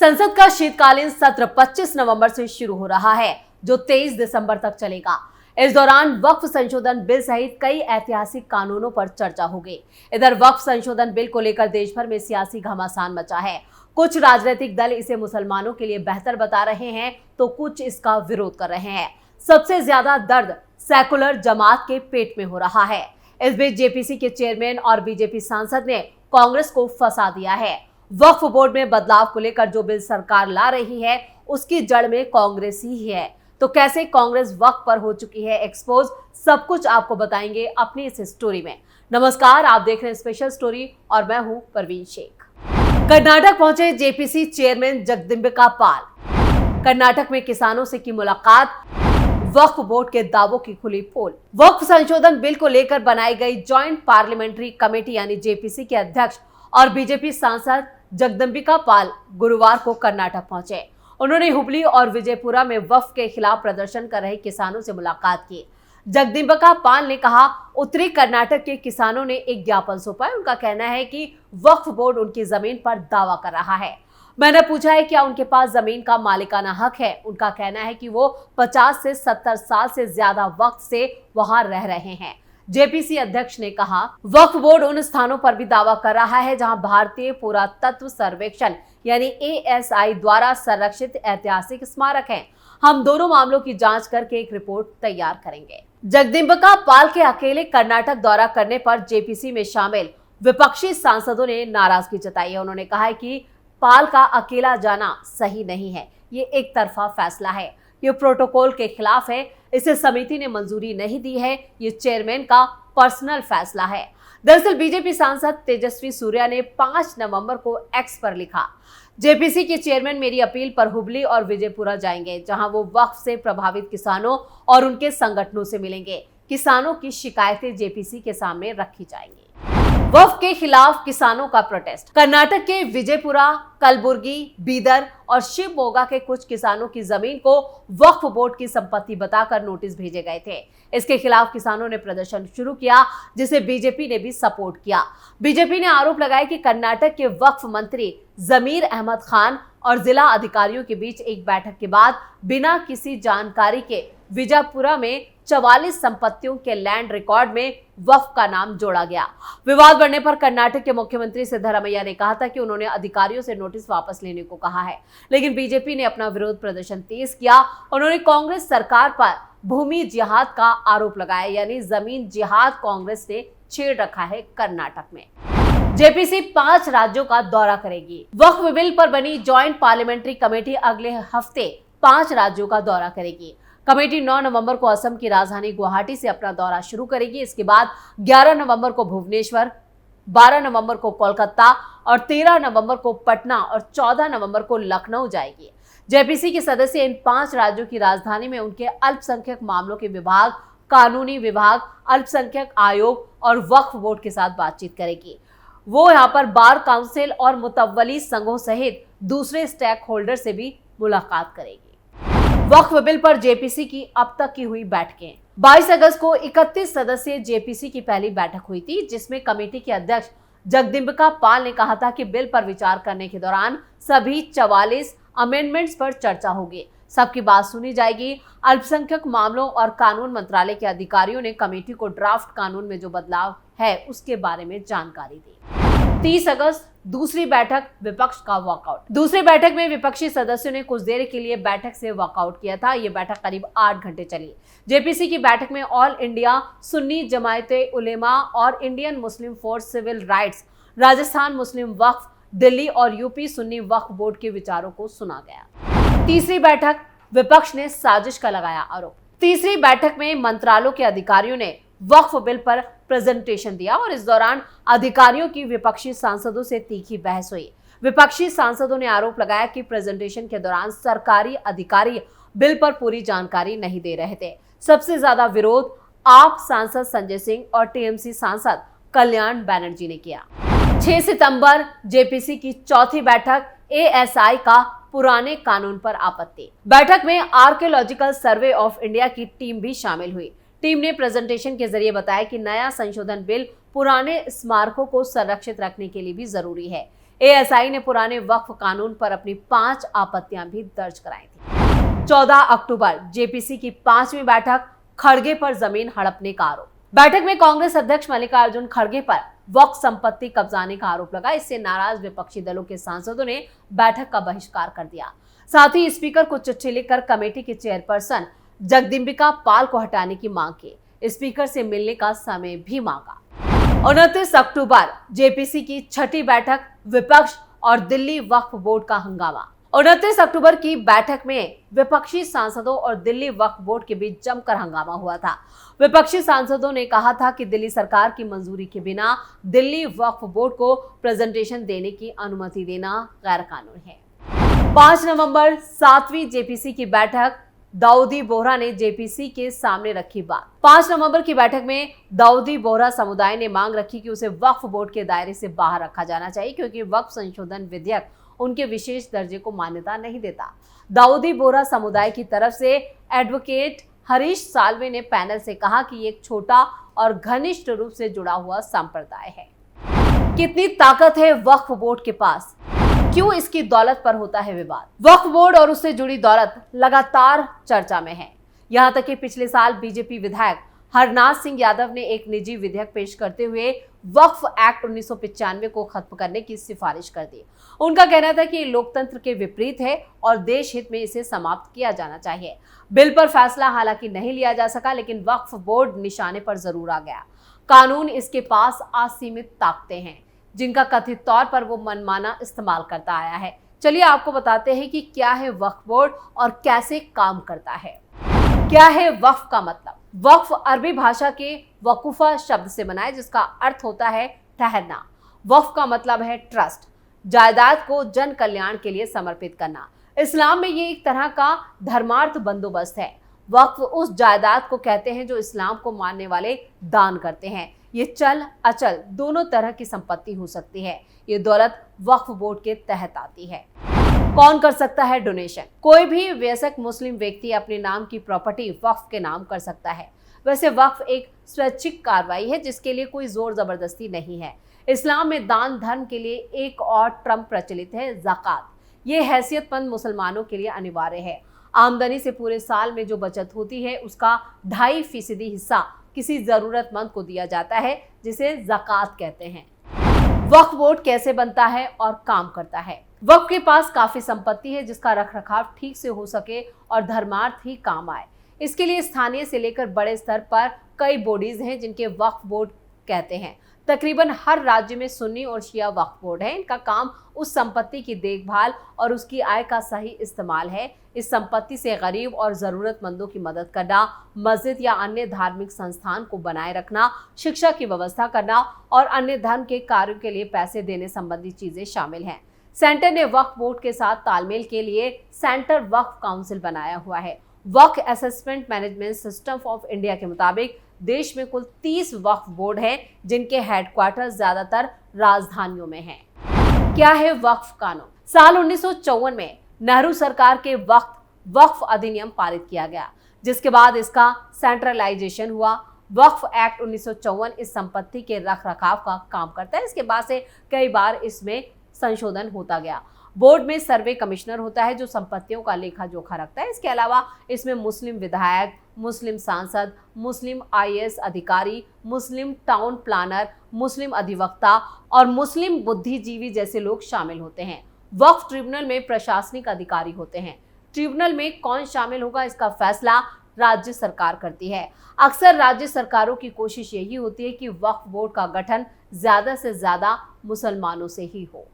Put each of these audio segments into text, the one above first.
संसद का शीतकालीन सत्र 25 नवंबर से शुरू हो रहा है, जो 23 दिसंबर तक चलेगा। इस दौरान वक्फ संशोधन बिल सहित कई ऐतिहासिक कानूनों पर चर्चा होगी। इधर वक्फ संशोधन बिल को लेकर देश भर में सियासी घमासान मचा है। कुछ राजनीतिक दल इसे मुसलमानों के लिए बेहतर बता रहे हैं, तो कुछ इसका विरोध कर रहे हैं। सबसे ज्यादा दर्द सेकुलर जमात के पेट में हो रहा है। इस बीच जेपीसी के चेयरमैन और बीजेपी सांसद ने कांग्रेस को फंसा दिया है। वक्फ बोर्ड में बदलाव को लेकर जो बिल सरकार ला रही है, उसकी जड़ में कांग्रेस ही है। तो कैसे कांग्रेस वक्फ पर हो चुकी है एक्सपोज, सब कुछ आपको बताएंगे अपनी इस स्टोरी में। नमस्कार, आप देख रहे हैं स्पेशल स्टोरी और मैं हूं परवीन शेख। कर्नाटक पहुंचे जेपीसी चेयरमैन जगदंबिका पाल। कर्नाटक में किसानों से की मुलाकात, वक्फ बोर्ड के दावों की खुली पोल। वक्फ संशोधन बिल को लेकर बनाई गई ज्वाइंट पार्लियामेंट्री कमेटी यानी जेपीसी के अध्यक्ष और बीजेपी सांसद जगदंबिका पाल गुरुवार को कर्नाटक पहुंचे। उन्होंने हुबली और विजयपुरा में वक्फ के खिलाफ प्रदर्शन कर रहे किसानों से मुलाकात की। जगदंबिका पाल ने कहा, उत्तरी कर्नाटक के किसानों ने एक ज्ञापन सौंपा है। उनका कहना है कि वक्फ बोर्ड उनकी जमीन पर दावा कर रहा है। मैंने पूछा है क्या उनके पास जमीन का मालिकाना हक है। उनका कहना है कि वो 50 से 70 साल से ज्यादा वक्त से वहां रह रहे हैं। जेपीसी अध्यक्ष ने कहा, वक्फ बोर्ड उन स्थानों पर भी दावा कर रहा है जहां भारतीय पुरातत्व सर्वेक्षण यानी ASI द्वारा संरक्षित ऐतिहासिक स्मारक हैं। हम दोनों मामलों की जांच करके एक रिपोर्ट तैयार करेंगे। जगदंबिका पाल के अकेले कर्नाटक दौरा करने पर जेपीसी में शामिल विपक्षी सांसदों ने नाराजगी जताई है। उन्होंने कहा है कि पाल का अकेला जाना सही नहीं है, ये एक तरफा फैसला है, ये प्रोटोकॉल के खिलाफ है, इसे समिति ने मंजूरी नहीं दी है, ये चेयरमैन का पर्सनल फैसला है। दरअसल बीजेपी सांसद तेजस्वी सूर्या ने 5 नवंबर को एक्स पर लिखा, जेपीसी के चेयरमैन मेरी अपील पर हुबली और विजयपुरा जाएंगे, जहां वो वक्फ से प्रभावित किसानों और उनके संगठनों से मिलेंगे। किसानों की शिकायतें जेपीसी के सामने रखी जाएंगी। वक्फ के खिलाफ किसानों का प्रोटेस्ट। कर्नाटक के विजयपुरा, कलबुर्गी, बीदर और शिवमोगा के कुछ किसानों की जमीन को वक्फ बोर्ड की संपत्ति बताकर नोटिस भेजे गए थे। इसके खिलाफ किसानों ने प्रदर्शन शुरू किया, जिसे बीजेपी ने भी सपोर्ट किया। बीजेपी ने आरोप लगाया कि कर्नाटक के वक्फ मंत्री जमीर अहमद खान और जिला अधिकारियों के बीच एक बैठक के बाद बिना किसी जानकारी के विजयपुरा में 44 संपत्तियों के लैंड रिकॉर्ड में वक्फ का नाम जोड़ा गया। विवाद बढ़ने पर कर्नाटक के मुख्यमंत्री सिद्धरामैया ने कहा था कि उन्होंने अधिकारियों से नोटिस वापस लेने को कहा है, लेकिन बीजेपी ने अपना विरोध प्रदर्शन तेज किया। उन्होंने कांग्रेस सरकार पर भूमि जिहाद का आरोप लगाया, यानी जमीन जिहाद कांग्रेस ने छेड़ रखा है कर्नाटक में। जेपीसी 5 राज्यों का दौरा करेगी। वक्फ बिल पर बनी ज्वाइंट पार्लियामेंट्री कमेटी अगले हफ्ते 5 राज्यों का दौरा करेगी। कमेटी 9 नवंबर को असम की राजधानी गुवाहाटी से अपना दौरा शुरू करेगी। इसके बाद 11 नवंबर को भुवनेश्वर, 12 नवंबर को कोलकाता और 13 नवंबर को पटना और 14 नवंबर को लखनऊ जाएगी। जेपीसी के सदस्य इन 5 राज्यों की राजधानी में उनके अल्पसंख्यक मामलों के विभाग, कानूनी विभाग, अल्पसंख्यक आयोग और वक्फ बोर्ड के साथ बातचीत करेगी। वो यहाँ पर बार काउंसिल और मुतव्वली संघों सहित दूसरे स्टेक होल्डर से भी मुलाकात करेगी। वक्फ बिल पर जेपीसी की अब तक की हुई बैठकें। 22 अगस्त को 31 सदस्यीय जेपीसी की पहली बैठक हुई थी, जिसमें कमेटी के अध्यक्ष जगदंबिका पाल ने कहा था कि बिल पर विचार करने के दौरान सभी 44 अमेंडमेंट्स पर चर्चा होगी, सबकी बात सुनी जाएगी। अल्पसंख्यक मामलों और कानून मंत्रालय के अधिकारियों ने कमेटी को ड्राफ्ट कानून में जो बदलाव है उसके बारे में जानकारी दी। 30 अगस्त दूसरी बैठक, विपक्ष का वॉकआउट। दूसरी बैठक में विपक्षी सदस्यों ने कुछ देर के लिए बैठक से वॉकआउट किया था। ये बैठक करीब 8 घंटे चली। जेपीसी की बैठक में ऑल इंडिया सुन्नी जमायते उलेमा और Indian Muslim for civil rights, Rajasthan Muslim Waqf, Delhi और यूपी सुन्नी वक्फ बोर्ड के विचारों को सुना गया। तीसरी बैठक, विपक्ष ने साजिश का लगाया आरोप। तीसरी बैठक में मंत्रालयों के अधिकारियों ने वक्फ बिल पर प्रेजेंटेशन दिया और इस दौरान अधिकारियों की विपक्षी सांसदों से तीखी बहस हुई। विपक्षी सांसदों ने आरोप लगाया कि प्रेजेंटेशन के दौरान सरकारी अधिकारी बिल पर पूरी जानकारी नहीं दे रहे थे। सबसे ज्यादा विरोध आप सांसद संजय सिंह और टीएमसी सांसद कल्याण बैनर्जी ने किया। 6 सितंबर जेपीसी की चौथी बैठक, ASI का पुराने कानून पर आपत्ति। बैठक में आर्कियोलॉजिकल सर्वे ऑफ इंडिया की टीम भी शामिल हुई। टीम ने प्रेजेंटेशन के जरिए बताया कि नया संशोधन बिल पुराने स्मारकों को संरक्षित रखने के लिए भी जरूरी है। एएसआई ने पुराने वक्फ कानून पर अपनी 5 आपत्तियां भी दर्ज कराई थी। 14 अक्टूबर जेपीसी की 5वीं बैठक, खड़गे पर जमीन हड़पने का आरोप। बैठक में कांग्रेस अध्यक्ष मल्लिकार्जुन खड़गे पर वक्फ संपत्ति कब्जाने का आरोप लगा। इससे नाराज विपक्षी दलों के सांसदों ने बैठक का बहिष्कार कर दिया। साथ ही स्पीकर को चिट्ठी लिखकर कमेटी की चेयरपर्सन जगदम्बिका पाल को हटाने की मांग की। स्पीकर से मिलने का समय भी मांगा। 29 अक्टूबर जेपीसी की 6ठी बैठक, विपक्ष और दिल्ली वक्फ बोर्ड का हंगामा। 29 अक्टूबर की बैठक में विपक्षी सांसदों और दिल्ली वक्फ बोर्ड के बीच जमकर हंगामा हुआ था। विपक्षी सांसदों ने कहा था कि दिल्ली सरकार की मंजूरी के बिना दिल्ली वक्फ बोर्ड को प्रेजेंटेशन देने की अनुमति देना गैर कानूनी है। 5 नवंबर 7वीं जेपीसी की बैठक, दाऊदी बोहरा ने जेपीसी के सामने रखी बात। 5 नवंबर की बैठक में दाऊदी बोहरा समुदाय ने मांग रखी कि उसे वक्फ बोर्ड के दायरे से बाहर रखा जाना चाहिए, क्योंकि वक्फ संशोधन विधेयक उनके विशेष दर्जे को मान्यता नहीं देता। दाऊदी बोहरा समुदाय की तरफ से एडवोकेट हरीश साल्वे ने पैनल से कहा कि ये एक छोटा और घनिष्ठ रूप से जुड़ा हुआ संप्रदाय है। कितनी ताकत है वक्फ बोर्ड के पास, क्यों इसकी दौलत पर होता है विवाद? वक्फ बोर्ड और उससे जुड़ी दौलत लगातार चर्चा में है। यहां तक कि पिछले साल बीजेपी विधायक हरनाथ सिंह यादव ने एक निजी विधेयक पेश करते हुए वक्फ एक्ट 1995 को खत्म करने की सिफारिश कर दी। उनका कहना था कि ये लोकतंत्र के विपरीत है और देश हित में इसे समाप्त किया जाना चाहिए। बिल पर फैसला हालांकि नहीं लिया जा सका, लेकिन वक्फ बोर्ड निशाने पर जरूर आ गया। कानून इसके पास असीमित ताकतें हैं, जिनका कथित तौर पर वो मनमाना इस्तेमाल करता आया है। चलिए आपको बताते हैं कि क्या है वक्फ बोर्ड और कैसे काम करता है। क्या है वक्फ का मतलब? वक्फ अरबी भाषा के वकूफा शब्द से बना है, जिसका अर्थ होता है ठहरना। वक्फ का मतलब है ट्रस्ट, जायदाद को जन कल्याण के लिए समर्पित करना। इस्लाम में ये एक तरह का धर्मार्थ बंदोबस्त है। वक्फ उस जायदाद को कहते हैं जो इस्लाम को मानने वाले दान करते हैं। ये चल अचल दोनों तरह की संपत्ति हो सकती है। ये दौलत वक्फ बोर्ड के तहत आती है। कौन कर सकता है डोनेशन? कोई भी वयस्क मुस्लिम व्यक्ति अपने नाम की प्रॉपर्टी वक्फ के नाम कर सकता है। वैसे वक्फ एक स्वैच्छिक कार्रवाई है, जिसके लिए कोई जोर जबरदस्ती नहीं है। इस्लाम में दान धर्म के लिए एक और टर्म प्रचलित है, ज़कात। ये हैसियतमंद मुसलमानों के लिए अनिवार्य है। आमदनी से पूरे साल में जो बचत होती है, उसका 2.5% हिस्सा किसी जरूरतमंद को दिया जाता है, जिसे ज़कात कहते हैं। वक्फ बोर्ड कैसे बनता है और काम करता है? वक्फ के पास काफी संपत्ति है, जिसका रखरखाव ठीक से हो सके और धर्मार्थ ही काम आए। इसके लिए स्थानीय से लेकर बड़े स्तर पर कई बॉडीज हैं, जिनके वक्फ बोर्ड कहते हैं। तकरीबन हर राज्य में सुन्नी और शिया वक्फ बोर्ड है। इनका काम उस संपत्ति की देखभाल और उसकी आय का सही इस्तेमाल है। इस संपत्ति से गरीब और जरूरतमंदों की मदद करना, मस्जिद या अन्य धार्मिक संस्थान को बनाए रखना, शिक्षा की व्यवस्था करना और अन्य धर्म के कार्यों के लिए पैसे देने संबंधी चीजें शामिल हैं। सेंटर ने वक्फ बोर्ड के साथ तालमेल के लिए सेंटर वक्फ काउंसिल बनाया हुआ है। Waqf assessment management system of India के मुताबिक देश में कुल 30 वक्फ बोर्ड हैं, जिनके हेडक्वार्टर ज्यादातर राजधानियों में हैं। क्या है वक्फ कानून? साल 1954 में नेहरू सरकार के वक्त वक्फ अधिनियम पारित किया गया, जिसके बाद इसका सेंट्रलाइजेशन हुआ। वक्फ एक्ट 1954 इस संपत्ति के रख रखाव का काम करता है। इसके बाद से कई बार इसमें संशोधन होता गया। बोर्ड में सर्वे कमिश्नर होता है, जो संपत्तियों का लेखा जोखा रखता है। इसके अलावा इसमें मुस्लिम विधायक, मुस्लिम सांसद, मुस्लिम IAS अधिकारी, मुस्लिम टाउन प्लानर, मुस्लिम अधिवक्ता और मुस्लिम बुद्धिजीवी जैसे लोग शामिल होते हैं। वक्फ ट्रिब्यूनल में प्रशासनिक अधिकारी होते हैं। ट्रिब्यूनल में कौन शामिल होगा, इसका फैसला राज्य सरकार करती है। अक्सर राज्य सरकारों की कोशिश यही होती है कि वक्फ बोर्ड का गठन ज्यादा से ज्यादा मुसलमानों से ही हो।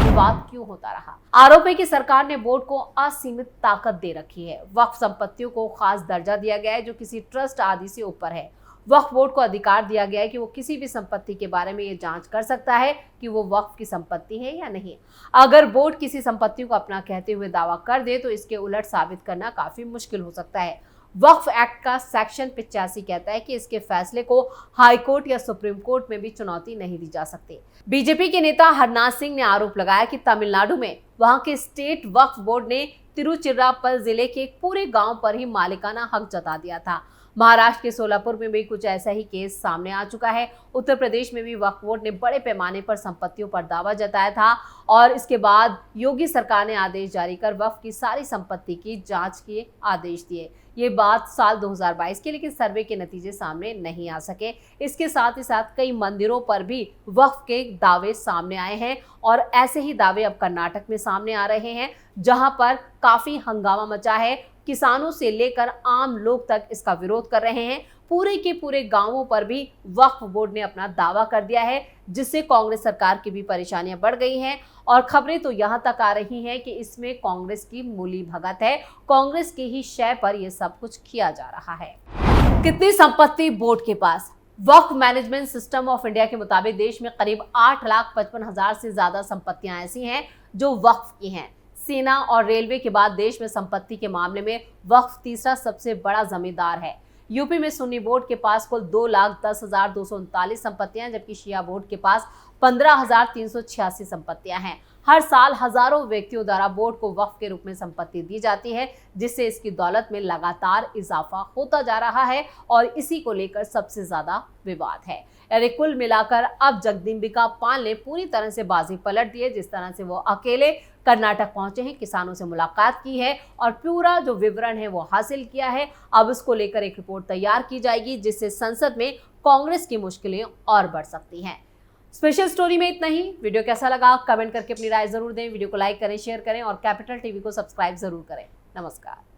विवाद क्यों होता रहा? आरोप है कि सरकार ने बोर्ड को असीमित ताकत दे रखी है। वक्फ संपत्तियों को खास दर्जा दिया गया है, जो किसी ट्रस्ट आदि से ऊपर है। वक्फ बोर्ड को अधिकार दिया गया है कि वो किसी भी संपत्ति के बारे में ये जांच कर सकता है कि वो वक्फ की संपत्ति है या नहीं। अगर बोर्ड किसी संपत्ति को अपना कहते हुए दावा कर दे, तो इसके उलट साबित करना काफी मुश्किल हो सकता है। वक्फ एक्ट का सेक्शन 85 कहता है कि इसके फैसले को हाई कोर्ट या सुप्रीम कोर्ट में भी चुनौती नहीं दी जा सकती। बीजेपी के नेता हरनाथ सिंह ने आरोप लगाया कि तमिलनाडु में वहां के स्टेट वक्फ बोर्ड ने तिरुचिरापल्ली जिले के एक पूरे गांव पर ही मालिकाना हक जता दिया था। महाराष्ट्र के सोलापुर में भी कुछ ऐसा ही केस सामने आ चुका है। उत्तर प्रदेश में भी वक्फ बोर्ड ने बड़े पैमाने पर संपत्तियों पर दावा जताया था और इसके बाद योगी सरकार ने आदेश जारी कर वक्फ की सारी संपत्ति की जांच के आदेश दिए। ये बात साल 2022 के, लेकिन सर्वे के नतीजे सामने नहीं आ सके। इसके साथ ही साथ कई मंदिरों पर भी वक्फ के दावे सामने आए हैं और ऐसे ही दावे अब कर्नाटक में सामने आ रहे हैं, जहां पर काफी हंगामा मचा है। किसानों से लेकर आम लोग तक इसका विरोध कर रहे हैं। पूरे के पूरे गांवों पर भी वक्फ बोर्ड ने अपना दावा कर दिया है, जिससे कांग्रेस सरकार की भी परेशानियां बढ़ गई हैं और खबरें तो यहां तक आ रही हैं कि इसमें कांग्रेस की मूली भगत है। कांग्रेस के ही शय पर यह सब कुछ किया जा रहा है। कितनी संपत्ति बोर्ड के पास? वक्फ मैनेजमेंट सिस्टम ऑफ इंडिया के मुताबिक देश में करीब 8,55,000 से ज्यादा संपत्तियां ऐसी हैं जो वक्फ की हैं। सेना और रेलवे के बाद देश में संपत्ति के मामले में वक्फ तीसरा सबसे बड़ा जमींदार है। यूपी में सुन्नी बोर्ड के पास कुल 2,10,239 संपत्तियां, जबकि शिया बोर्ड के पास 15,386 संपत्तियां हैं। हर साल हजारों व्यक्तियों द्वारा बोर्ड को वक्फ के रूप में संपत्ति दी जाती है, जिससे इसकी दौलत में लगातार इजाफा होता जा रहा है और इसी को लेकर सबसे ज्यादा विवाद है। यानी कुल मिलाकर अब जगदम्बिका पाल ने पूरी तरह से बाजी पलट दी है। जिस तरह से वो अकेले कर्नाटक पहुंचे हैं, किसानों से मुलाकात की है और पूरा जो विवरण है वो हासिल किया है। अब इसको लेकर एक रिपोर्ट तैयार की जाएगी, जिससे संसद में कांग्रेस की मुश्किलें और बढ़ सकती हैं। स्पेशल स्टोरी में इतना ही। वीडियो कैसा लगा कमेंट करके अपनी राय जरूर दें। वीडियो को लाइक करें, शेयर करें और कैपिटल टीवी को सब्सक्राइब जरूर करें। नमस्कार।